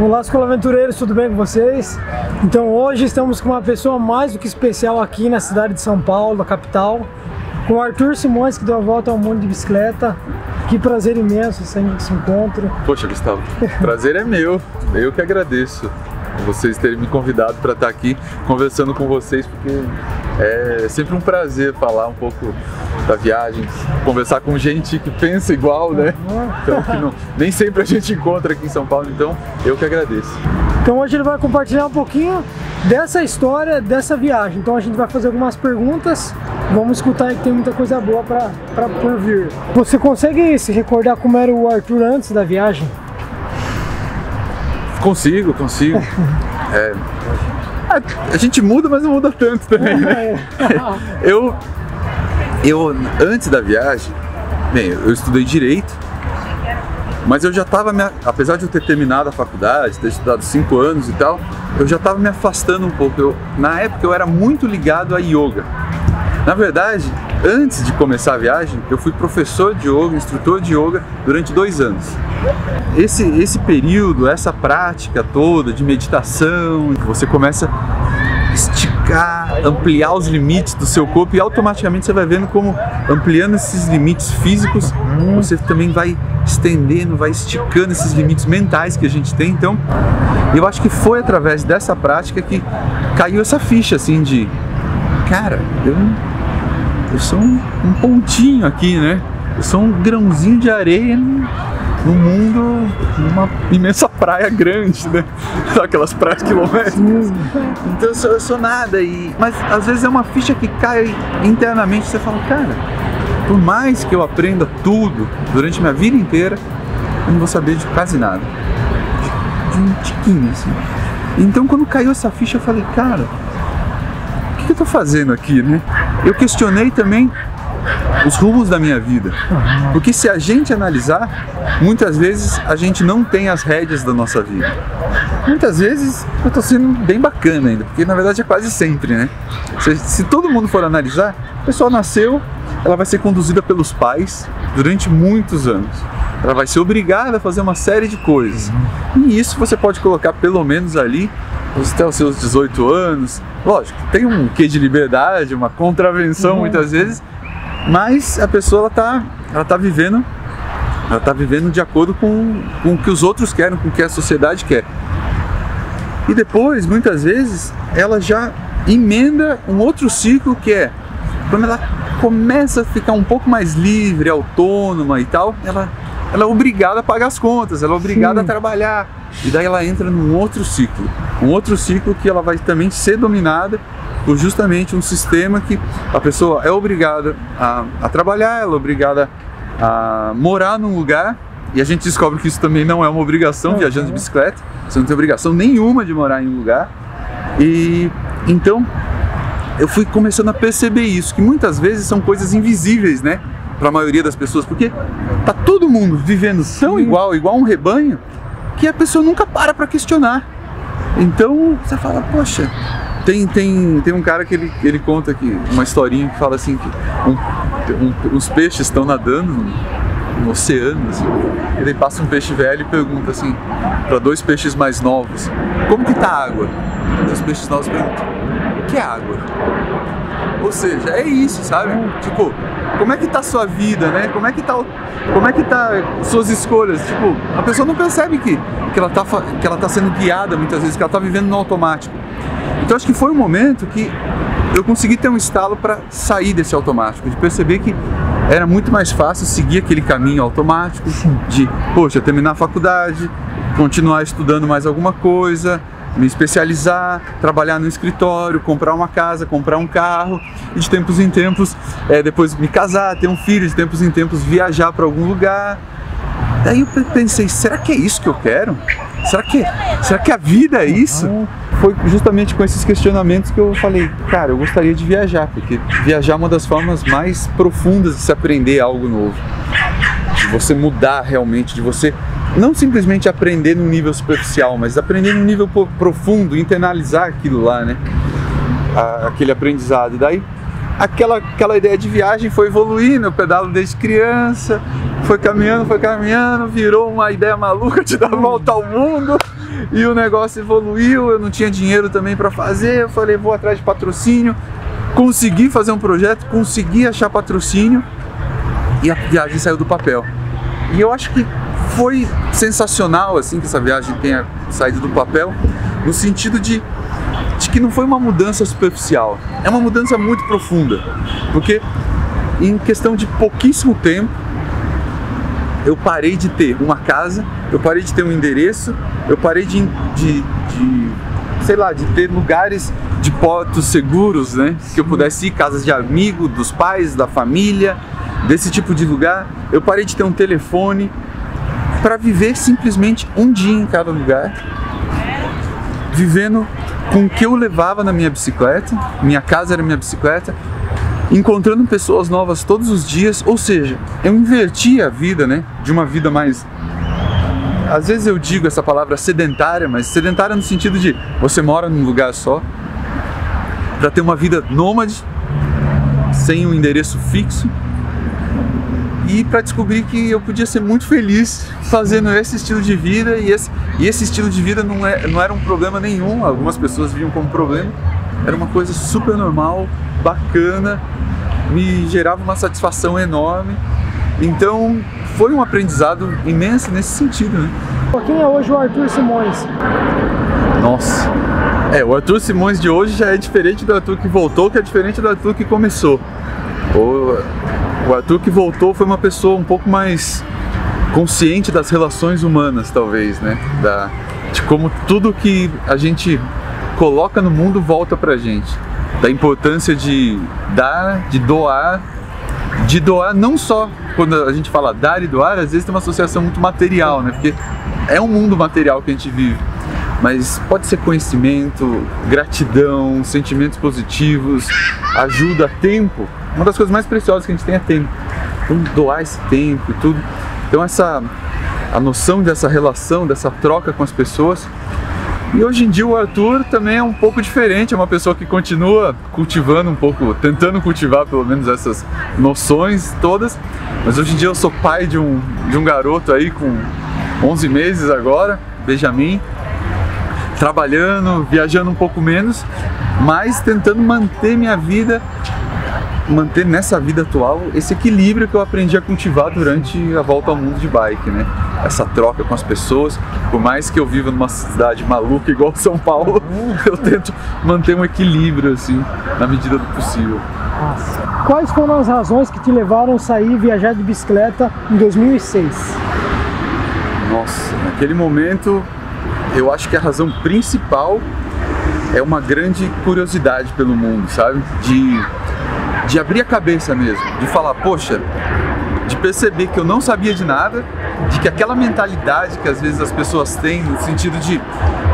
Olá, escola-aventureiros, tudo bem com vocês? Então hoje estamos com uma pessoa mais do que especial aqui na cidade de São Paulo, a capital, com o Arthur Simões, que deu a volta ao mundo de bicicleta. Que prazer imenso esse encontro. Poxa, Gustavo, prazer é meu, eu que agradeço vocês terem me convidado para estar aqui conversando com vocês, porque é sempre um prazer falar um pouco da viagem, conversar com gente que pensa igual, né? Então, que nem sempre a gente encontra aqui em São Paulo, então eu que agradeço. Então hoje ele vai compartilhar um pouquinho dessa história, dessa viagem. Então a gente vai fazer algumas perguntas, vamos escutar aí que tem muita coisa boa para por vir. Você consegue se recordar como era o Arthur antes da viagem? Consigo. A gente muda, mas não muda tanto também, né? Eu antes da viagem, bem, eu estudei Direito, mas eu já estava, apesar de eu ter terminado a faculdade, ter estudado 5 anos e tal, eu já estava me afastando um pouco. Na época eu era muito ligado a yoga. Na verdade, antes de começar a viagem, eu fui professor de yoga, instrutor de yoga durante 2 anos. Esse período, essa prática toda de meditação, você começa a esticar, ampliar os limites do seu corpo e automaticamente você vai vendo como ampliando esses limites físicos, você também vai estendendo, vai esticando esses limites mentais que a gente tem. Então, eu acho que foi através dessa prática que caiu essa ficha assim de, cara, eu sou um pontinho aqui, né? Eu sou um grãozinho de areia no mundo, numa imensa praia grande, né? Aquelas praias quilométricas. Então eu sou nada, mas às vezes é uma ficha que cai internamente, você fala, cara, por mais que eu aprenda tudo durante minha vida inteira, eu não vou saber de quase nada. De um tiquinho, assim. Então quando caiu essa ficha, eu falei, cara, o que eu tô fazendo aqui, né? Eu questionei também os rumos da minha vida, porque se a gente analisar, muitas vezes a gente não tem as rédeas da nossa vida. Muitas vezes eu tô sendo bem bacana ainda, porque na verdade é quase sempre, né? Se todo mundo for analisar, a pessoa nasceu, ela vai ser conduzida pelos pais durante muitos anos. Ela vai ser obrigada a fazer uma série de coisas. E isso você pode colocar pelo menos ali até os seus 18 anos. Lógico, tem um quê de liberdade, uma contravenção muitas vezes, mas a pessoa ela tá vivendo de acordo com o que os outros querem, com o que a sociedade quer. E depois, muitas vezes, ela já emenda um outro ciclo que é, quando ela começa a ficar um pouco mais livre, autônoma e tal, ela é obrigada a pagar as contas, ela é obrigada a trabalhar. E daí ela entra num outro ciclo que ela vai também ser dominada por justamente um sistema que a pessoa é obrigada a trabalhar, ela é obrigada a morar num lugar, e a gente descobre que isso também não é uma obrigação, viajando de bicicleta, você não tem obrigação nenhuma de morar em um lugar. E então eu fui começando a perceber isso, que muitas vezes são coisas invisíveis, né, para a maioria das pessoas, porque tá todo mundo vivendo tão igual um rebanho, que a pessoa nunca para questionar. Então você fala, poxa, tem um cara que ele conta aqui uma historinha que fala assim que uns peixes estão nadando no oceano, assim, e daí passa um peixe velho e pergunta assim para 2 peixes mais novos, como que tá a água? E os peixes novos perguntam, o que é água? Ou seja, é isso, sabe? Tipo, como é que tá a sua vida, né? Como é que tá suas escolhas? Tipo, a pessoa não percebe que ela tá sendo guiada muitas vezes, que ela tá vivendo no automático. Então acho que foi um momento que eu consegui ter um estalo para sair desse automático, de perceber que era muito mais fácil seguir aquele caminho automático, de, poxa, terminar a faculdade, continuar estudando mais alguma coisa, me especializar, trabalhar no escritório, comprar uma casa, comprar um carro, e de tempos em tempos, depois me casar, ter um filho, de tempos em tempos viajar para algum lugar. Daí eu pensei, será que é isso que eu quero? Será que a vida é isso? Foi justamente com esses questionamentos que eu falei, cara, eu gostaria de viajar, porque viajar é uma das formas mais profundas de se aprender algo novo, de você mudar realmente, de você não simplesmente aprender num nível superficial, mas aprender num nível profundo, internalizar aquilo lá, né? Aquele aprendizado. E daí aquela ideia de viagem foi evoluindo, eu pedalo desde criança, foi caminhando, virou uma ideia maluca de dar a volta ao mundo. E o negócio evoluiu, eu não tinha dinheiro também para fazer, eu falei, vou atrás de patrocínio, consegui fazer um projeto, consegui achar patrocínio e a viagem saiu do papel. E eu acho que foi sensacional assim que essa viagem tenha saído do papel, no sentido de que não foi uma mudança superficial, é uma mudança muito profunda, porque em questão de pouquíssimo tempo eu parei de ter uma casa, eu parei de ter um endereço, eu parei de ter lugares de portos seguros, né? Que eu pudesse ir, casas de amigo, dos pais, da família, desse tipo de lugar. Eu parei de ter um telefone para viver simplesmente um dia em cada lugar, vivendo com o que eu levava na minha bicicleta, minha casa era minha bicicleta, encontrando pessoas novas todos os dias, ou seja, eu inverti a vida, né, de uma vida mais, às vezes eu digo essa palavra sedentária, mas sedentária no sentido de você mora num lugar só, para ter uma vida nômade, sem um endereço fixo, e para descobrir que eu podia ser muito feliz fazendo esse estilo de vida, e esse estilo de vida não era um problema nenhum, algumas pessoas viam como problema, era uma coisa super normal, bacana, me gerava uma satisfação enorme, então foi um aprendizado imenso nesse sentido, né? Quem é hoje o Arthur Simões? Nossa, o Arthur Simões de hoje já é diferente do Arthur que voltou, que é diferente do Arthur que começou. O Arthur que voltou foi uma pessoa um pouco mais consciente das relações humanas, talvez, né? De como tudo que a gente coloca no mundo volta pra gente. Da importância de dar, de doar não só quando a gente fala dar e doar, às vezes tem uma associação muito material, né? Porque é um mundo material que a gente vive. Mas pode ser conhecimento, gratidão, sentimentos positivos, ajuda, tempo. Uma das coisas mais preciosas que a gente tem é tempo. Então doar esse tempo e tudo. Então a noção dessa relação, dessa troca com as pessoas. E hoje em dia o Arthur também é um pouco diferente, é uma pessoa que continua cultivando um pouco, tentando cultivar pelo menos essas noções todas. Mas hoje em dia eu sou pai de um garoto aí com 11 meses agora, Benjamin. Trabalhando, viajando um pouco menos, mas tentando manter minha vida, manter nessa vida atual esse equilíbrio que eu aprendi a cultivar durante a volta ao mundo de bike, né? Essa troca com as pessoas, por mais que eu viva numa cidade maluca igual São Paulo, eu tento manter um equilíbrio assim, na medida do possível. Nossa. Quais foram as razões que te levaram a sair e viajar de bicicleta em 2006? Nossa, naquele momento eu acho que a razão principal é uma grande curiosidade pelo mundo, sabe? De abrir a cabeça mesmo, de falar, poxa, de perceber que eu não sabia de nada, de que aquela mentalidade que às vezes as pessoas têm, no sentido de,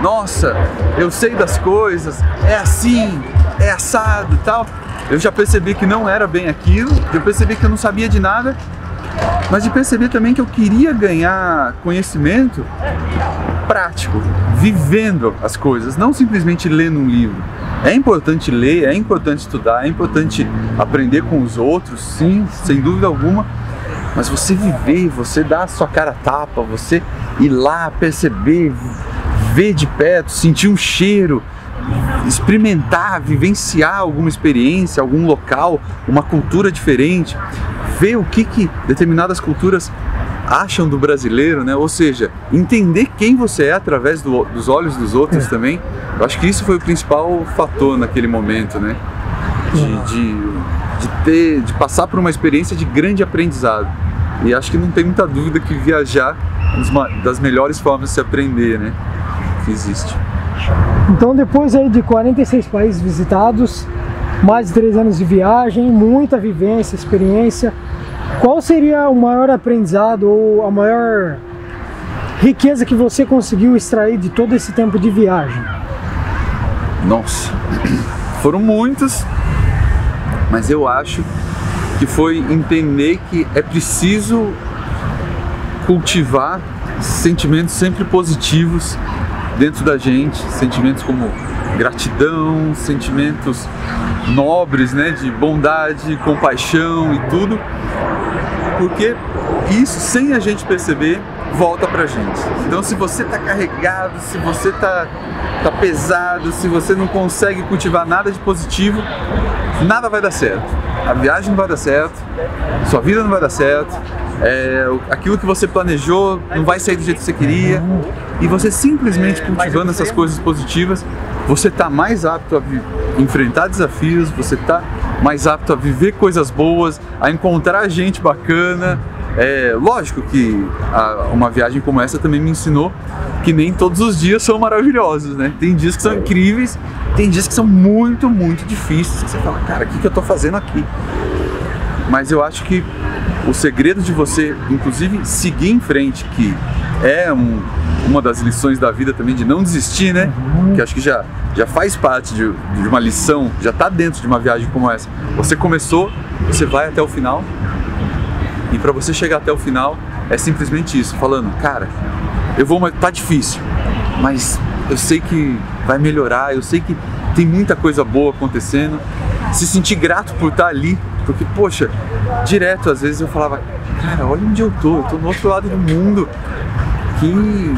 nossa, eu sei das coisas, é assim, é assado e tal, eu já percebi que não era bem aquilo, eu percebi que eu não sabia de nada, mas de perceber também que eu queria ganhar conhecimento prático, vivendo as coisas, não simplesmente lendo um livro. É importante ler, é importante estudar, é importante aprender com os outros, sim, sem dúvida alguma, mas você viver, você dar a sua cara a tapa, você ir lá, perceber, ver de perto, sentir um cheiro, experimentar, vivenciar alguma experiência, algum local, uma cultura diferente, ver o que determinadas culturas acham do brasileiro, né? Ou seja, entender quem você é através dos olhos dos outros também. Eu acho que isso foi o principal fator naquele momento, né? De passar por uma experiência de grande aprendizado. E acho que não tem muita dúvida que viajar é uma das melhores formas de se aprender, né? Que existe. Então, depois aí de 46 países visitados, mais de 3 anos de viagem, muita vivência, experiência, qual seria o maior aprendizado ou a maior riqueza que você conseguiu extrair de todo esse tempo de viagem? Nossa, foram muitos, mas eu acho que foi entender que é preciso cultivar sentimentos sempre positivos dentro da gente, sentimentos como gratidão, sentimentos nobres, né, de bondade, compaixão e tudo, porque isso, sem a gente perceber, volta pra gente. Então se você tá carregado, se você tá pesado, se você não consegue cultivar nada de positivo, nada vai dar certo. A viagem não vai dar certo, sua vida não vai dar certo, aquilo que você planejou não vai sair do jeito que você queria, e você simplesmente cultivando essas coisas positivas, você tá mais apto a enfrentar desafios, você tá mais apto a viver coisas boas, a encontrar gente bacana. Lógico que uma viagem como essa também me ensinou que nem todos os dias são maravilhosos, né? Tem dias que são incríveis, tem dias que são muito, muito difíceis. Você fala, cara, o que eu tô fazendo aqui? Mas eu acho que o segredo de você, inclusive, seguir em frente, que é uma das lições da vida também, de não desistir, né? Que acho que já faz parte de uma lição, já tá dentro de uma viagem como essa. Você começou, você vai até o final. E para você chegar até o final, é simplesmente isso, falando, cara, tá difícil, mas eu sei que vai melhorar, eu sei que tem muita coisa boa acontecendo. Se sentir grato por estar ali, porque, poxa, direto às vezes eu falava, cara, olha onde eu tô no outro lado do mundo, que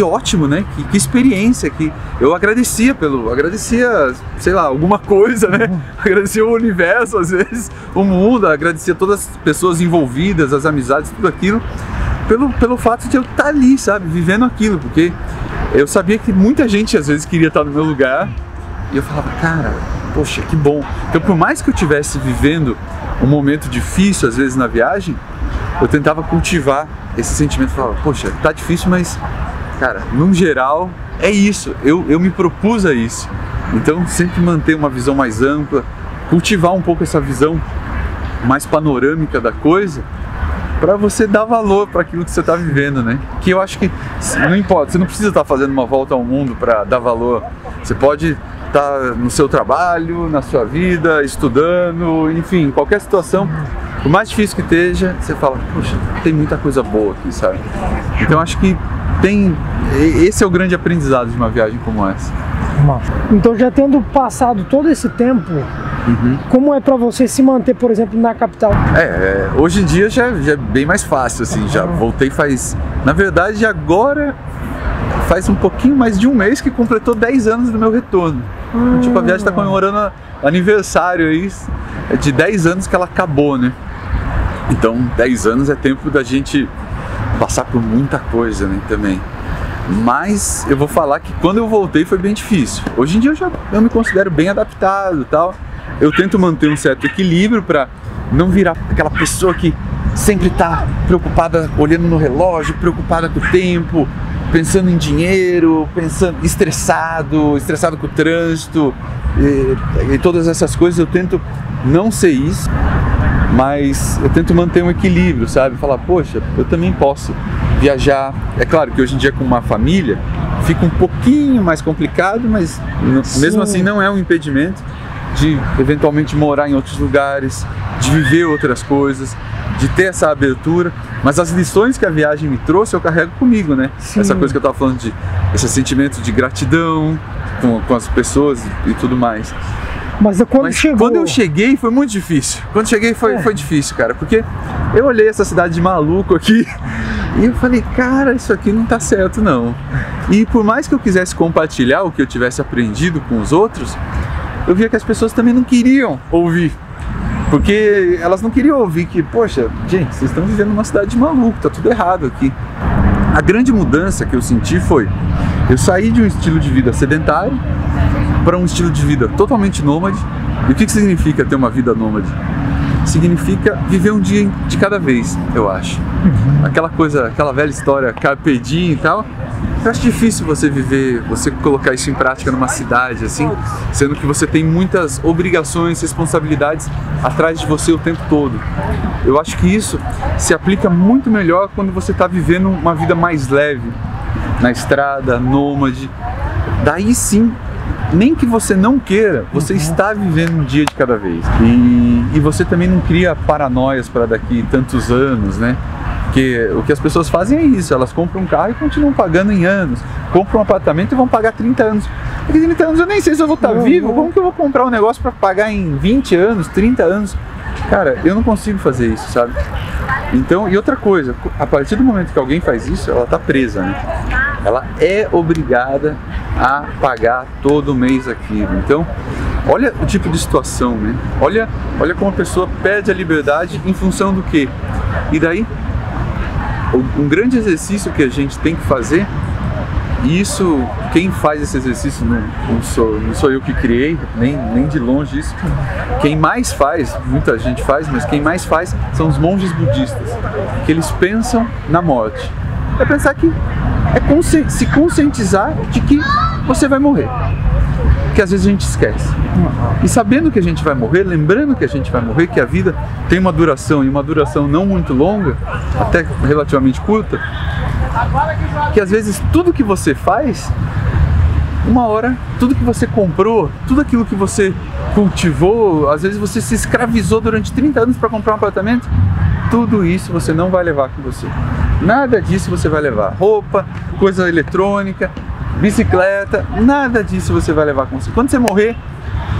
ótimo, né? Que experiência, que eu agradecia, sei lá, alguma coisa, né? Agradecia o universo, às vezes, o mundo, agradecia todas as pessoas envolvidas, as amizades, tudo aquilo, pelo fato de eu estar ali, sabe? Vivendo aquilo, porque eu sabia que muita gente, às vezes, queria estar no meu lugar, e eu falava, cara, poxa, que bom. Então, por mais que eu estivesse vivendo um momento difícil, às vezes, na viagem, eu tentava cultivar esse sentimento, falava, poxa, tá difícil, mas, cara, no geral, é isso, eu me propus a isso. Então, sempre manter uma visão mais ampla, cultivar um pouco essa visão mais panorâmica da coisa, para você dar valor para aquilo que você está vivendo, né? Que eu acho que não importa, você não precisa estar fazendo uma volta ao mundo para dar valor. Você pode estar no seu trabalho, na sua vida, estudando, enfim, qualquer situação. Por mais difícil que esteja, você fala, poxa, tem muita coisa boa aqui, sabe? Então acho que esse é o grande aprendizado de uma viagem como essa. Então, já tendo passado todo esse tempo, como é para você se manter, por exemplo, na capital? Hoje em dia já é bem mais fácil, assim, já voltei na verdade agora faz um pouquinho mais de um mês que completou 10 anos do meu retorno. Tipo, a viagem está comemorando aniversário aí, de 10 anos que ela acabou, né? Então 10 anos é tempo da gente passar por muita coisa, né, também. Mas eu vou falar que quando eu voltei foi bem difícil. Hoje em dia eu me considero bem adaptado e tal. Eu tento manter um certo equilíbrio para não virar aquela pessoa que sempre está preocupada, olhando no relógio, preocupada com o tempo, pensando em dinheiro, estressado com o trânsito e todas essas coisas. Eu tento não ser isso, mas eu tento manter um equilíbrio, sabe? Falar, poxa, eu também posso viajar. É claro que hoje em dia com uma família fica um pouquinho mais complicado, mas mesmo assim não é um impedimento de eventualmente morar em outros lugares, de viver outras coisas, de ter essa abertura. Mas as lições que a viagem me trouxe eu carrego comigo, né? Sim. Essa coisa que eu estava falando, esse sentimento de gratidão com as pessoas e tudo mais. Mas quando eu cheguei foi muito difícil. Quando cheguei foi difícil, cara, porque eu olhei essa cidade de maluco aqui e eu falei, cara, isso aqui não tá certo não. E por mais que eu quisesse compartilhar o que eu tivesse aprendido com os outros, eu via que as pessoas também não queriam ouvir. Porque elas não queriam ouvir que, poxa, gente, vocês estão vivendo numa cidade de maluco, tá tudo errado aqui. A grande mudança que eu senti foi, eu saí de um estilo de vida sedentário para um estilo de vida totalmente nômade. E o que significa ter uma vida nômade? Significa viver um dia de cada vez, eu acho. Aquela velha história, carpe diem e tal. Eu acho difícil você colocar isso em prática numa cidade, assim, sendo que você tem muitas obrigações, responsabilidades atrás de você o tempo todo. Eu acho que isso se aplica muito melhor quando você está vivendo uma vida mais leve, na estrada, nômade. Daí sim, nem que você não queira, você está vivendo um dia de cada vez. E você também não cria paranoias para daqui tantos anos, né? Porque o que as pessoas fazem é isso, elas compram um carro e continuam pagando em anos. Compram um apartamento e vão pagar 30 anos. Daqui 30 anos eu nem sei se eu vou estar vivo, como que eu vou comprar um negócio para pagar em 20 anos, 30 anos? Cara, eu não consigo fazer isso, sabe? Então, e outra coisa, a partir do momento que alguém faz isso, ela está presa, né? Ela é obrigada a pagar todo mês aquilo. Então, olha o tipo de situação, né? Olha como a pessoa perde a liberdade em função do quê? E daí, um grande exercício que a gente tem que fazer, e isso, quem faz esse exercício não sou eu que criei, nem de longe isso. Quem mais faz, muita gente faz, mas quem mais faz são os monges budistas, que eles pensam na morte. É pensar que se conscientizar de que você vai morrer, que às vezes a gente esquece. E sabendo que a gente vai morrer, lembrando que a gente vai morrer, que a vida tem uma duração, e uma duração não muito longa, até relativamente curta, que às vezes tudo que você faz, uma hora, tudo que você comprou, tudo aquilo que você cultivou, às vezes você se escravizou durante 30 anos para comprar um apartamento, tudo isso você não vai levar com você. Nada disso você vai levar. Roupa, coisa eletrônica, bicicleta, nada disso você vai levar com você. Quando você morrer,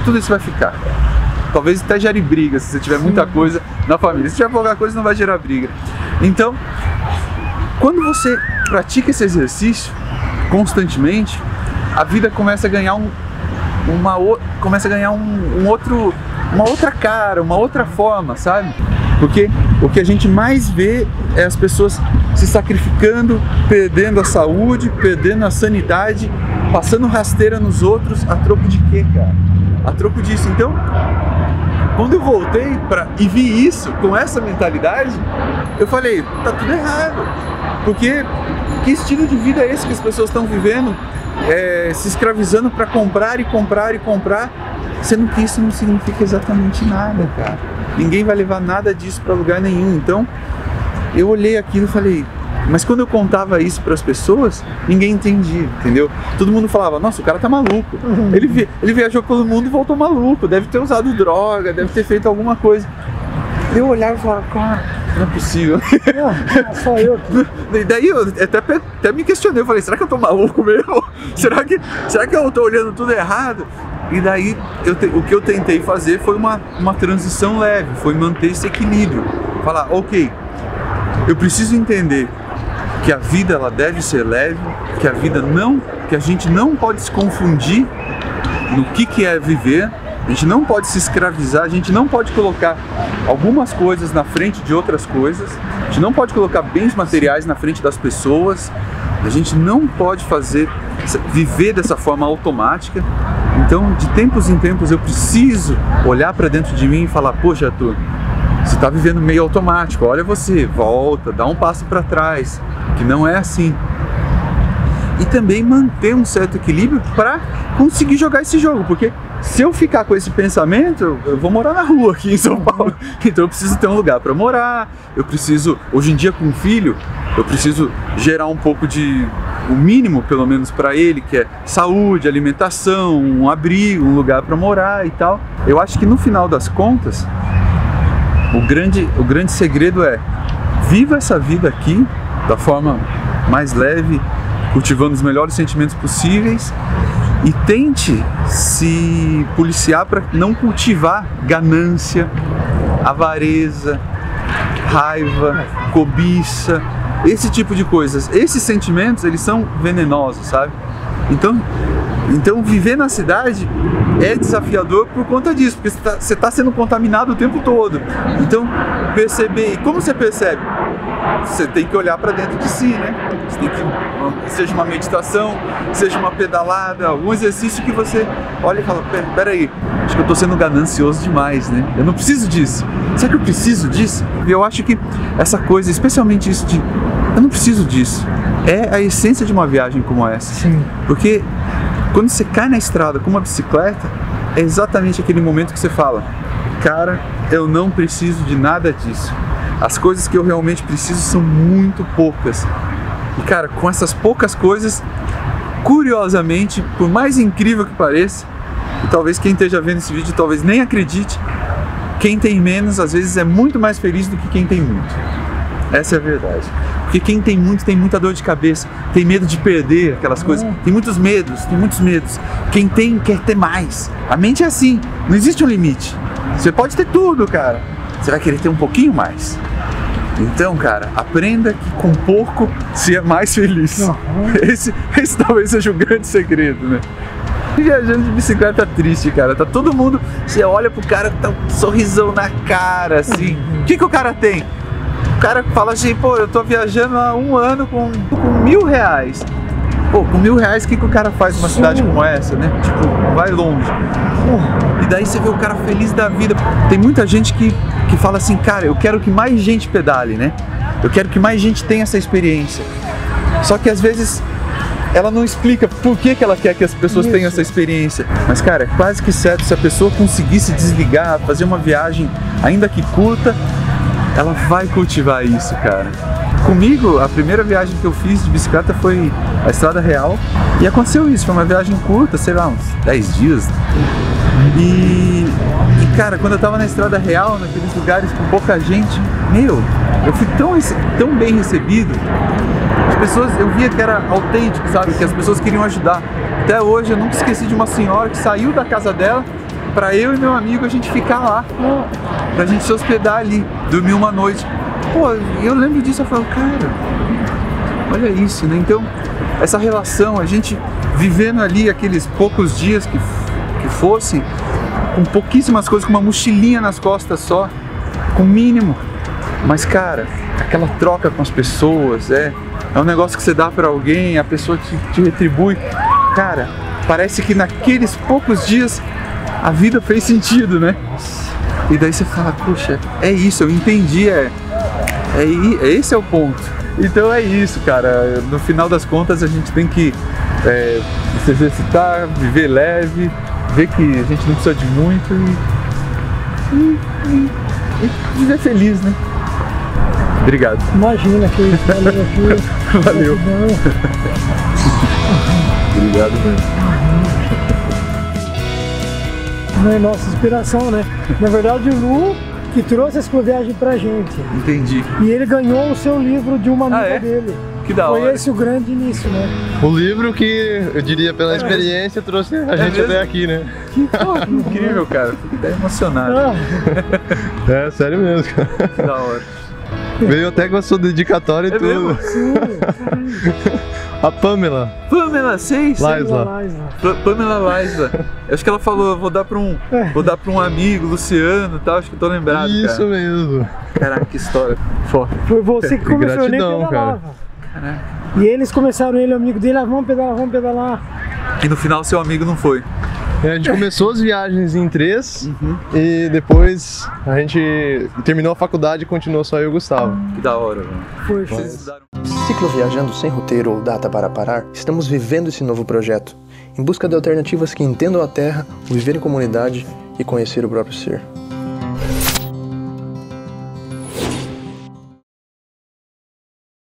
tudo isso vai ficar. Talvez até gere briga, se você tiver muita coisa na família. Se tiver pouca coisa, não vai gerar briga. Então, quando você pratica esse exercício constantemente, a vida começa a ganhar uma outra cara, uma outra forma, sabe? Porque o que a gente mais vê é as pessoas se sacrificando, perdendo a saúde, perdendo a sanidade, passando rasteira nos outros, a troco de quê, cara? A troco disso. Então, quando eu voltei e vi isso, com essa mentalidade, eu falei, tá tudo errado. Porque que estilo de vida é esse que as pessoas estão vivendo? Se escravizando para comprar e comprar e comprar, sendo que isso não significa exatamente nada, cara. Ninguém vai levar nada disso para lugar nenhum. Então, eu olhei aquilo e falei, mas quando eu contava isso para as pessoas, ninguém entendia, entendeu? Todo mundo falava, nossa, o cara tá maluco. Ele viajou pelo mundo e voltou maluco, deve ter usado droga, deve ter feito alguma coisa. Eu olhava e falava, cara, não é possível. Só eu. E daí eu até me questionei, eu falei, será que eu tô maluco mesmo? Será que eu tô olhando tudo errado? E daí o que eu tentei fazer foi uma transição leve, foi manter esse equilíbrio. Falar, ok, eu preciso entender que a vida ela deve ser leve, que a gente não pode se confundir no que é viver. A gente não pode se escravizar, a gente não pode colocar algumas coisas na frente de outras coisas, a gente não pode colocar bens materiais na frente das pessoas, a gente não pode viver dessa forma automática. Então, de tempos em tempos, eu preciso olhar para dentro de mim e falar, poxa, Arthur, você está vivendo meio automático, olha você, volta, dá um passo para trás, que não é assim. E também manter um certo equilíbrio para conseguir jogar esse jogo, porque se eu ficar com esse pensamento, eu vou morar na rua aqui em São Paulo. Então eu preciso ter um lugar para morar, hoje em dia com um filho, eu preciso gerar um pouco o mínimo pelo menos para ele, que é saúde, alimentação, um abrigo, um lugar para morar e tal. Eu acho que no final das contas, o grande segredo é, viva essa vida aqui da forma mais leve, cultivando os melhores sentimentos possíveis e tente se policiar para não cultivar ganância, avareza, raiva, cobiça, esse tipo de coisas. Esses sentimentos, eles são venenosos, sabe? Então viver na cidade é desafiador por conta disso, porque você está sendo contaminado o tempo todo. Então, perceber, e como você percebe? Você tem que olhar para dentro de si, né? Você tem que, seja uma meditação, seja uma pedalada, algum exercício que você olha e fala, peraí, acho que eu estou sendo ganancioso demais, né? Eu não preciso disso. Será que eu preciso disso? E eu acho que essa coisa, especialmente isso de eu não preciso disso, é a essência de uma viagem como essa. Sim. Porque quando você cai na estrada com uma bicicleta, é exatamente aquele momento que você fala, cara, eu não preciso de nada disso. As coisas que eu realmente preciso são muito poucas. E cara, com essas poucas coisas, curiosamente, por mais incrível que pareça, e talvez quem esteja vendo esse vídeo talvez nem acredite, quem tem menos às vezes é muito mais feliz do que quem tem muito. Essa é a verdade. Porque quem tem muito tem muita dor de cabeça, tem medo de perder aquelas coisas, tem muitos medos. Quem tem quer ter mais. A mente é assim, não existe um limite. Você pode ter tudo, cara. Você vai querer ter um pouquinho mais. Então, cara, aprenda que com pouco se é mais feliz. Esse talvez seja o grande segredo, né? Viajando de bicicleta triste, cara. Tá todo mundo... Você olha pro cara, tá um sorrisão na cara, assim. O que o cara tem? O cara fala assim, pô, eu tô viajando há 1 ano com R$1.000. Pô, com R$1.000, o que o cara faz numa cidade como essa, né? Tipo, vai longe. E daí você vê o cara feliz da vida. Tem muita gente que fala assim, cara, eu quero que mais gente pedale, né? Eu quero que mais gente tenha essa experiência. Só que às vezes ela não explica por que ela quer que as pessoas tenham essa experiência. Mas, cara, é quase que certo, se a pessoa conseguir se desligar, fazer uma viagem, ainda que curta, ela vai cultivar isso, cara. Comigo, a primeira viagem que eu fiz de bicicleta foi a Estrada Real. E aconteceu isso, foi uma viagem curta, sei lá, uns 10 dias. E cara, quando eu tava na Estrada Real, naqueles lugares com pouca gente, eu fui tão bem recebido. As pessoas, eu via que era autêntico, sabe? Que as pessoas queriam ajudar. Até hoje eu nunca esqueci de uma senhora que saiu da casa dela pra eu e meu amigo a gente ficar lá, pra gente se hospedar ali, dormir uma noite. Pô, eu lembro disso, eu falo, cara, olha isso, né? Então, essa relação, a gente vivendo ali aqueles poucos dias que fossem, com pouquíssimas coisas, com uma mochilinha nas costas só, com o mínimo. Mas, cara, aquela troca com as pessoas, é um negócio que você dá pra alguém, a pessoa te retribui. Cara, parece que naqueles poucos dias a vida fez sentido, né? E daí você fala, puxa, é isso, eu entendi, esse é o ponto. Então é isso, cara, no final das contas a gente tem que se exercitar, viver leve, ver que a gente não precisa de muito e viver feliz, né? Obrigado. Imagina que isso, valeu aqui. Valeu. Obrigado mesmo. É nossa inspiração, né? Na verdade, o Lu que trouxe essa viagem pra gente. Entendi. E ele ganhou o seu livro de uma amiga dele. Que da hora. Foi esse o grande início, né? O livro que, eu diria, pela experiência, trouxe a gente até aqui, né? Que incrível, cara. Fico até emocionado. É, sério mesmo, cara. Que da hora. Veio até com a sua dedicatória e tudo. Sim. A Pamela. Pamela, sei. Laisla. Pamela Laisla. Acho que ela falou, vou dar pra um amigo, Luciano e tal, acho que eu tô lembrado, Isso cara. mesmo. Caraca, que história. Foda. Foi você que começou, eu nem Gratidão, pedalava. Caraca. E eles começaram, ele e o amigo dele, vamos pedalar. E no final seu amigo não foi. A gente começou as viagens em 3 e depois a gente terminou a faculdade e continuou só eu e o Gustavo. Que da hora, velho. Foi. Cicloviajando sem roteiro ou data para parar, estamos vivendo esse novo projeto, em busca de alternativas que entendam a Terra, o viver em comunidade e conhecer o próprio ser.